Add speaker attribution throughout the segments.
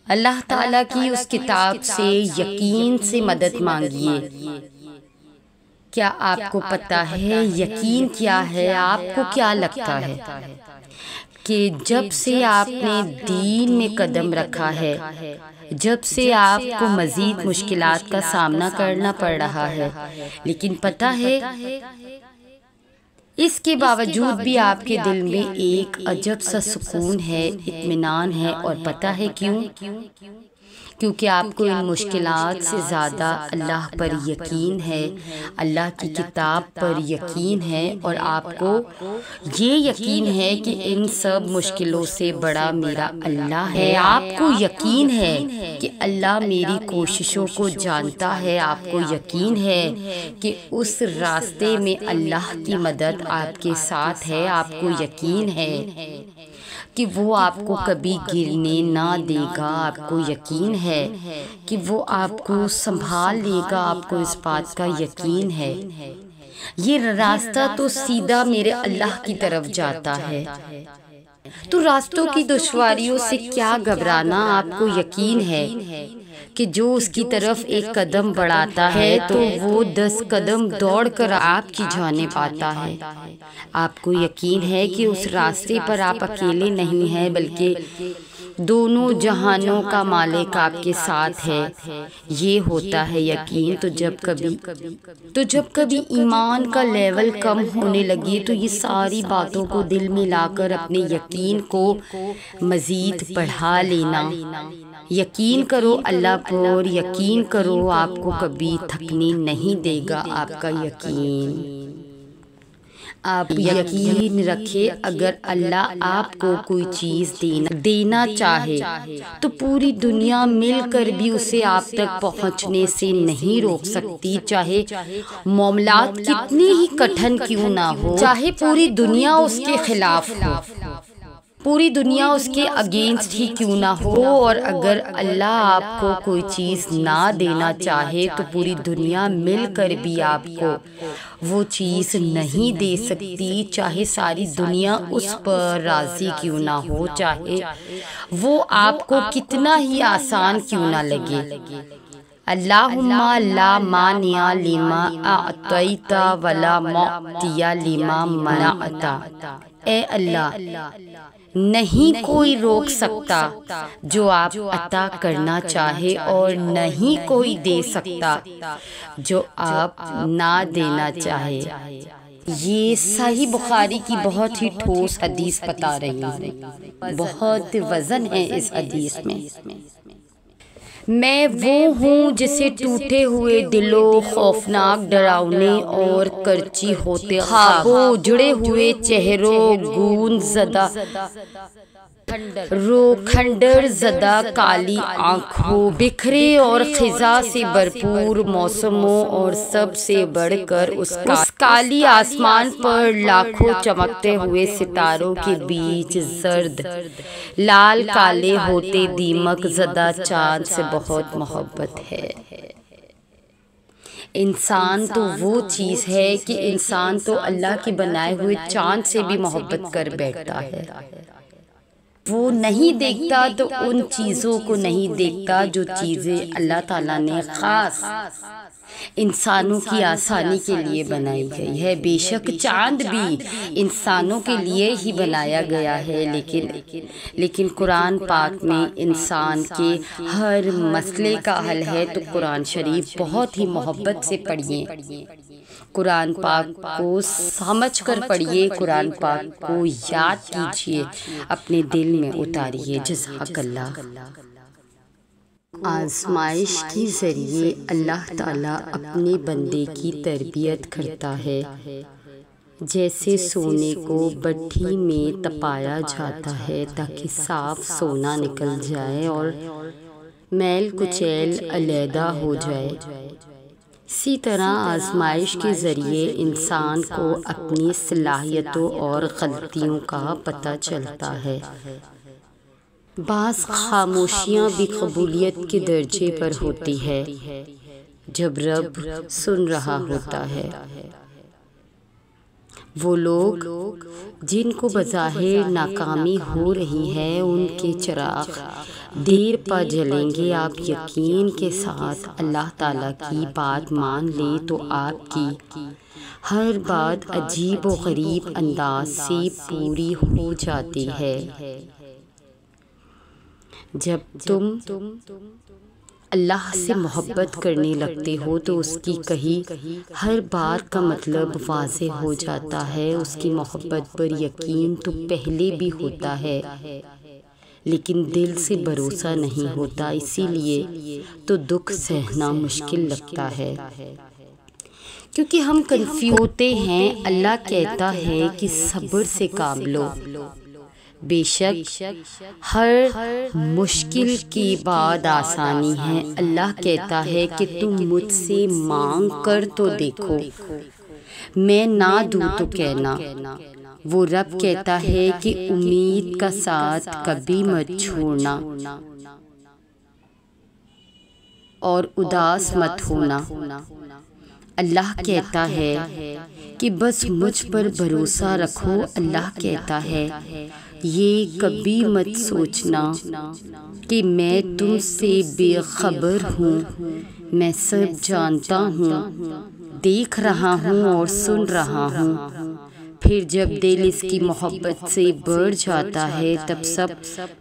Speaker 1: अल्लाह ताला की उस किताब से यकीन से मदद मांगिए। क्या आपको पता है यकीन क्या है? आपको क्या लगता है कि जब से आपने दीन में कदम रखा है, जब से आपको मज़ीद मुश्किलात का सामना करना पड़ रहा है, लेकिन पता है इसके बावजूद भी आपके दिल में एक अजब सा सुकून है, इत्मीनान है। और पता है क्यों? क्योंकि आपको इन मुश्किलात से ज़्यादा अल्लाह पर यकीन है, अल्लाह की किताब पर यकीन है, और आपको ये यकीन है कि इन सब मुश्किलों से बड़ा मेरा अल्लाह है। आपको यकीन है कि अल्लाह मेरी कोशिशों को जानता है। आपको यकीन है कि उस रास्ते में अल्लाह की मदद आपके साथ है। आपको यकीन है कि वो आपको कभी गिरने ना देगा। आपको यकीन है कि वो आपको संभाल लेगा। आपको इस बात का यकीन है। ये रास्ता तो सीधा मेरे अल्लाह की तरफ जाता है। तो रास्तों की दुश्वारियों से क्या घबराना? आपको यकीन है कि जो उसकी तरफ एक कदम बढ़ाता है तो वो 10 कदम दौड़कर आपकी जाने पाता है। आपको यकीन है कि उस रास्ते पर आप अकेले नहीं हैं, बल्कि दोनों जहानों का मालिक आपके साथ है। ये होता है यकीन। तो जब कभी ईमान का लेवल कम होने लगे तो ये सारी बातों को दिल में लाकर अपने यकीन को मज़ीद बढ़ा लेना। यकीन करो अल्लाह पर, यकीन करो आपको कभी थकने नहीं देगा आपका यकीन। आप यकीन रखें, अगर अल्लाह आपको कोई चीज़ देना चाहे तो पूरी दुनिया मिलकर भी उसे आप तक पहुंचने से नहीं रोक सकती। चाहे मामलात कितने ही कठिन क्यों ना हो, चाहे पूरी दुनिया उसके खिलाफ हो, पूरी दुनिया उसके अगेंस्ट ही क्यों ना हो, और अगर अल्लाह आपको कोई चीज़ ना देना चाहे तो पूरी दुनिया मिलकर भी आपको वो चीज़ नहीं दे सकती। चाहे सारी दुनिया उस पर राज़ी क्यों ना हो, चाहे वो आपको कितना ही आसान क्यों ना लगे। अल्लाहुम्मा ला मानिया लिमा अतैता वला मुअतिया लिमा मनाअता। ए अल्लाह, नहीं कोई रोक सकता जो आप अता करना चाहे, और नहीं कोई दे सकता जो आप ना देना चाहे। ये सही बुखारी की बहुत ही ठोस हदीस बता रही है। बहुत वजन है इस हदीस में। मैं वो हूँ जिसे टूटे हुए दिलों, खौफनाक डरावने और करची होते ख्वाबों, जुड़े हुए चेहरों, गूंज ज़दा खंडर ज़दा काली आँखों, बिखरे और खिजा से भरपूर मौसमों, और सबसे बढ़कर उस काली आसमान पर लाखों चमकते हुए सितारों के बीच जर्द लाल काले होते दीमक ज़दा चाँद से बहुत मोहब्बत है। इंसान तो वो चीज़ है कि इंसान तो अल्लाह के बनाए हुए चाँद से भी मोहब्बत कर बैठता है। वो नहीं देखता तो उन चीज़ों को नहीं देखता जो चीज़ें अल्लाह ताला ने ख़ास इंसानों की आसानी के लिए बनाई गई है। बेशक चांद भी इंसानों के लिए ही बनाया गया है, लेकिन कुरान पाक में इंसान के हर मसले का हल है। तो कुरान शरीफ बहुत ही मोहब्बत से पढ़िए, कुरान पाक को समझ कर पढ़िए, कुरान पाक को याद कीजिए, अपने दिल में उतारिए। जज़ाकल्लाह। आज़माइश के ज़रिए अल्लाह ताला अपने बंदे की तरबियत करता है। जैसे सोने को भट्ठी में तपाया जाता है ताकि साफ सोना निकल जाए और मैल कुचैल अलहदा हो जाए, इसी तरह आज़माइश के ज़रिए इंसान को अपनी सलाहियतों और गलतियों का पता चलता है। बाज़ खामोशियाँ भी कबूलियत के दर्जे पर होती है जब रब सुन रहा होता है। वो लोग जिनको बज़ाहिर नाकामी हो रही है, उनके चिराग देर पर जलेंगे। आप यकीन के साथ अल्लाह ताला की बात मान ले तो आपकी हर बात अजीब व गरीब अंदाज से पूरी हो जाती है। जब तुम अल्लाह से मोहब्बत करने लगते हो तो उसकी कही हर बात का मतलब वाज़ेह हो जाता है। उसकी मोहब्बत पर यकीन तो पहले भी होता है, लेकिन दिल से भरोसा नहीं होता, इसीलिए तो दुख सहना मुश्किल लगता है, क्योंकि हम कंफ्यूज होते हैं। अल्लाह कहता है कि सब्र से काम लो। बेशक हर मुश्किल के बाद आसानी है। अल्लाह कहता है कि तुम मुझसे मांग कर तो देखो, मैं ना दूँ तो कहना। वो रब कहता है कि उम्मीद का साथ कभी मत छोड़ना और उदास मत होना। अल्लाह कहता है कि बस मुझ पर भरोसा रखो। अल्लाह कहता है ये कभी मत सोचना कि मैं तुमसे बेखबर हूँ, मैं सब जानता हूँ, देख रहा हूँ और सुन रहा हूँ। फिर जब दिल इसकी मोहब्बत से बढ़ जाता है तब सब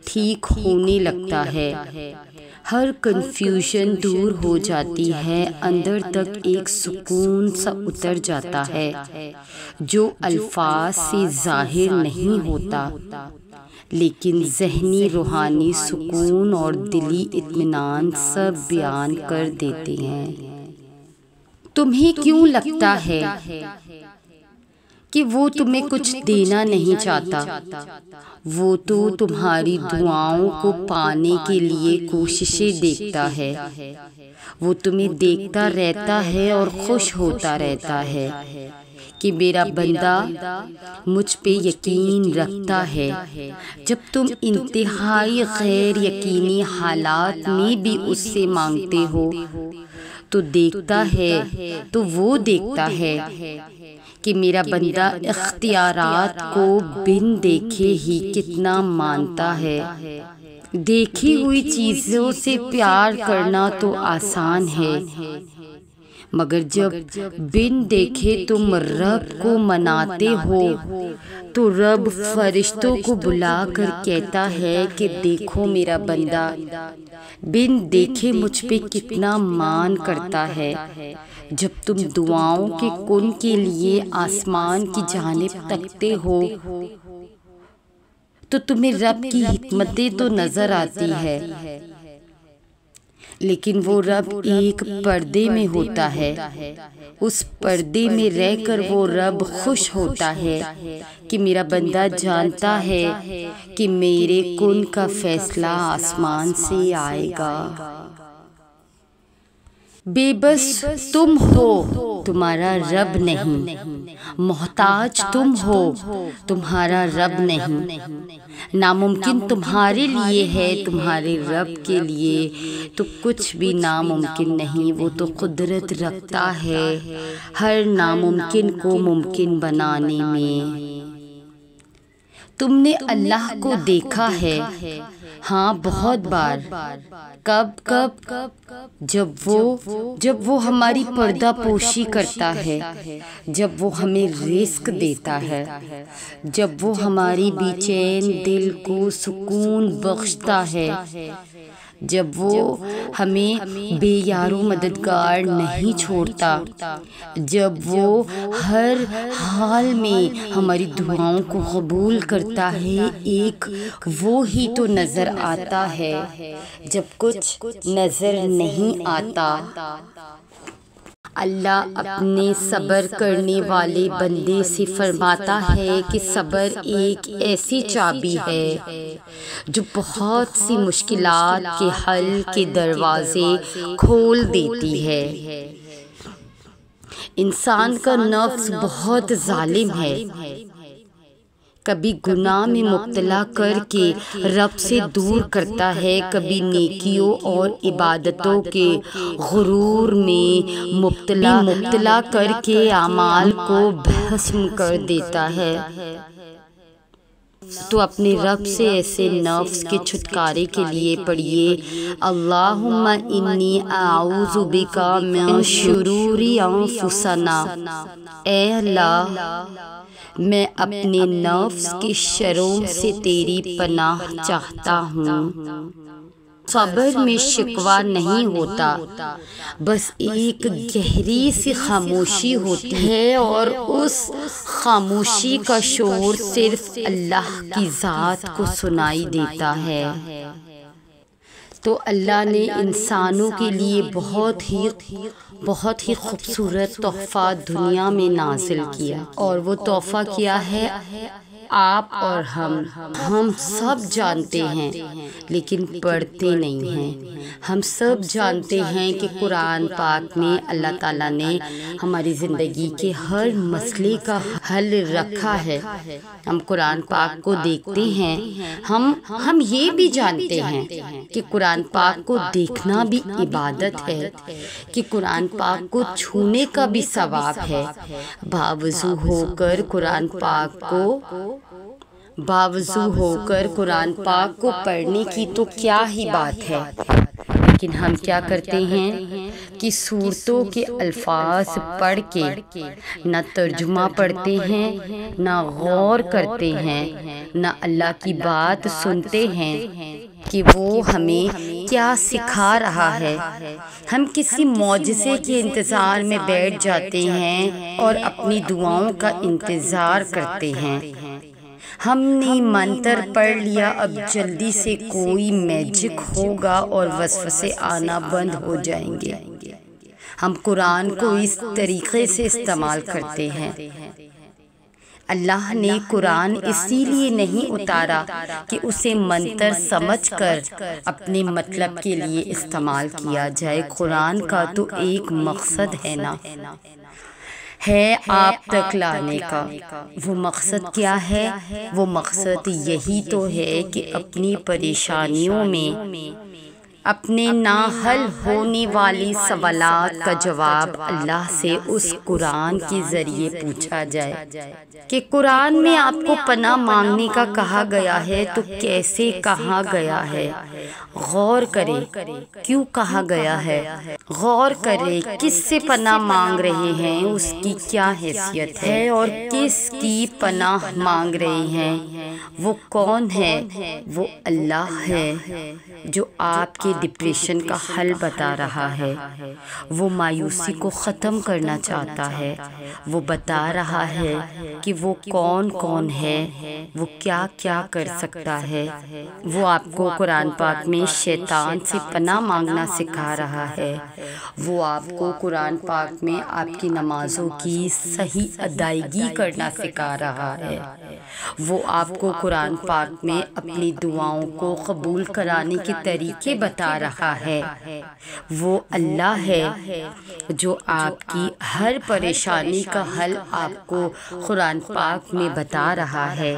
Speaker 1: ठीक होने लगता है। हर कन्फ्यूजन दूर हो जाती है, अंदर तक एक सुकून सा उतर जाता है जो अल्फाज से जाहिर नहीं होता, लेकिन ज़हनी रूहानी सुकून और दिली इत्मीनान सब बयान कर देते हैं। तुम्हें क्यों लगता है कि वो तुम्हें कुछ देना नहीं चाहता? वो तो तुम्हारी दुआओं को पाने के लिए कोशिशें देखता है। वो तुम्हें देखता रहता है और खुश होता रहता है कि मेरा बंदा मुझ पे यकीन रखता है। जब तुम इंतहाई गैर यकीनी हालात में भी उससे मांगते हो तो देखता है, तो वो देखता है कि मेरा बंदा इख्तियारात को बिन देखे ही कितना मानता है। देखी हुई चीज़ों से प्यार करना तो आसान है, मगर जब बिन देखे तुम रब को मनाते हो तो रब फरिश्तों को बुलाकर कहता है कि देखो मेरा बंदा बिन देखे मुझ पे कितना मान करता है। जब तुम दुआओं के कुन के लिए आसमान की जानिब तकते हो तो तुम्हें रब की हिकमतें तो नज़र आती है, लेकिन वो रब एक पर्दे में होता है। उस पर्दे में रहकर वो रब खुश होता है कि मेरा बंदा जानता है कि मेरे कुन का फैसला आसमान से आएगा। बेबस तुम हो, तुम्हारा रब नहीं। मोहताज तुम हो, तुम्हारा रब नहीं। नामुमकिन तुम्हारे लिए है, तुम्हारे रब के लिए तो कुछ भी नामुमकिन नहीं। वो तो कुदरत रखता है हर नामुमकिन को मुमकिन बनाने में। तुमने अल्लाह को देखा है? हाँ, बहुत बार। कब कब? जब वो हमारी पर्दा पोशी करता है, जब वो हमें रिस्क देता है, जब वो हमारी बेचैन दिल को सुकून बख्शता है, जब वो हमें बेयारो मददगार नहीं छोड़ता, जब वो हर हाल में हमारी दुआओं को कबूल करता है। एक वो ही तो नज़र आता है जब कुछ नज़र नहीं आता। अल्लाह अपने सब्र करने वाले बंदे से फरमाता है कि सब्र एक ऐसी चाबी है जो बहुत सी मुश्किलात के हल के दरवाजे खोल देती है। इंसान का नफ्स बहुत जालिम है, कभी गुनाह में मुब्तला करके रब से दूर करता है, कभी नेकियों और इबादतों के गुरूर में मुब्तला करके अमाल को भस्म कर देता है। तो अपने रब से ऐसे नफ्स के छुटकारे के लिए पढ़िए अल्लाहुम्मा इन्नी आऊज़ु बिका मिन शुरूरी अंफुसना। ऐ अल्लाह, मैं अपने नफ्स के शरों से तेरी पनाह चाहता हूँ। सब्र में शिकवा नहीं होता, बस एक गहरी सी खामोशी होती है और उस खामोशी का शोर सिर्फ अल्लाह की ज़ात को सुनाई देता है। तो अल्लाह ने इंसानों के लिए बहुत ही खूबसूरत तोहफ़ा दुनिया में नाजिल किया, और वो तोहफ़ा क्या है आप और हम सब जानते हैं, लेकिन पढ़ते नहीं हैं। हम सब जानते हैं कि कुरान पाक में अल्लाह ताला ने हमारी ज़िंदगी के हर मसले का हल रखा है। हम कुरान पाक को देखते हैं, हम ये भी जानते हैं कि कुरान पाक को देखना भी इबादत है, कि कुरान पाक को छूने का भी सवाब है। बावजू होकर कुरान पाक को पढ़ने की तो क्या ही बात है, लेकिन हम क्या करते हैं कि सूरतों के अल्फाज पढ़ के न तर्जुमा पढ़ते हैं, न गौर करते हैं, न अल्लाह की बात सुनते हैं कि वो हमें क्या सिखा रहा है। हम किसी मौजज़े के इंतज़ार में बैठ जाते हैं और अपनी दुआओं का इंतज़ार करते हैं। हमने मंत्र पढ़ लिया, अब जल्दी से कोई मैजिक होगा और वसवसे आना बंद हो जाएंगे। हम कुरान को इस तरीक़े से इस्तेमाल करते हैं। अल्लाह ने कुरान इसीलिए नहीं उतारा कि उसे मंत्र समझकर अपने मतलब के लिए इस्तेमाल किया जाए। कुरान का तो एक मकसद है ना, है आप तक लाने का। वो मकसद क्या है? वो मकसद यही तो है कि अपनी परेशानियों में अपने ना हल होने वाली सवालात का जवाब अल्लाह से उस कुरान के ज़रिए पूछा जाए। कि कुरान में आपको पनाह मांगने का कहा गया है, तो कैसे कहा गया है? गौर करें, क्यों कहा गया है? गौर करें, किससे पनाह मांग रहे हैं, उसकी क्या हैसियत है और किसकी पनाह मांग रहे हैं? वो कौन है? वो अल्लाह है जो आपके डिप्रेशन का हल बता रहा है। वो मायूसी को ख़त्म करना चाहता है। वो बता रहा है कि वो कौन है, वो क्या क्या कर सकता है। वो आपको कुरान पाक में शैतान से पनाह मांगना सिखा रहा है। वो आपको कुरान पाक में आपकी नमाज़ों की सही अदायगी करना सिखा रहा है। वो आपको कुरान पाक में अपनी दुआओं को कबूल कराने के तरीके बता रहा है। वो अल्लाह है जो आपकी हर परेशानी का हल आपको कुरान पाक में बता रहा है।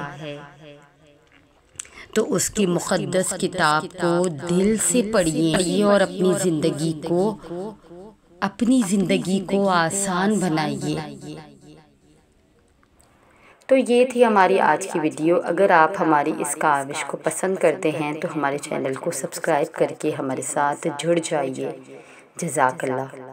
Speaker 1: तो उसकी मुक़द्दस किताब को दिल से पढ़िए और अपनी ज़िंदगी को आसान बनाइए। तो ये थी हमारी आज की वीडियो। अगर आप हमारी इस काविश को पसंद करते हैं तो हमारे चैनल को सब्सक्राइब करके हमारे साथ जुड़ जाइए। जज़ाकल्लाह।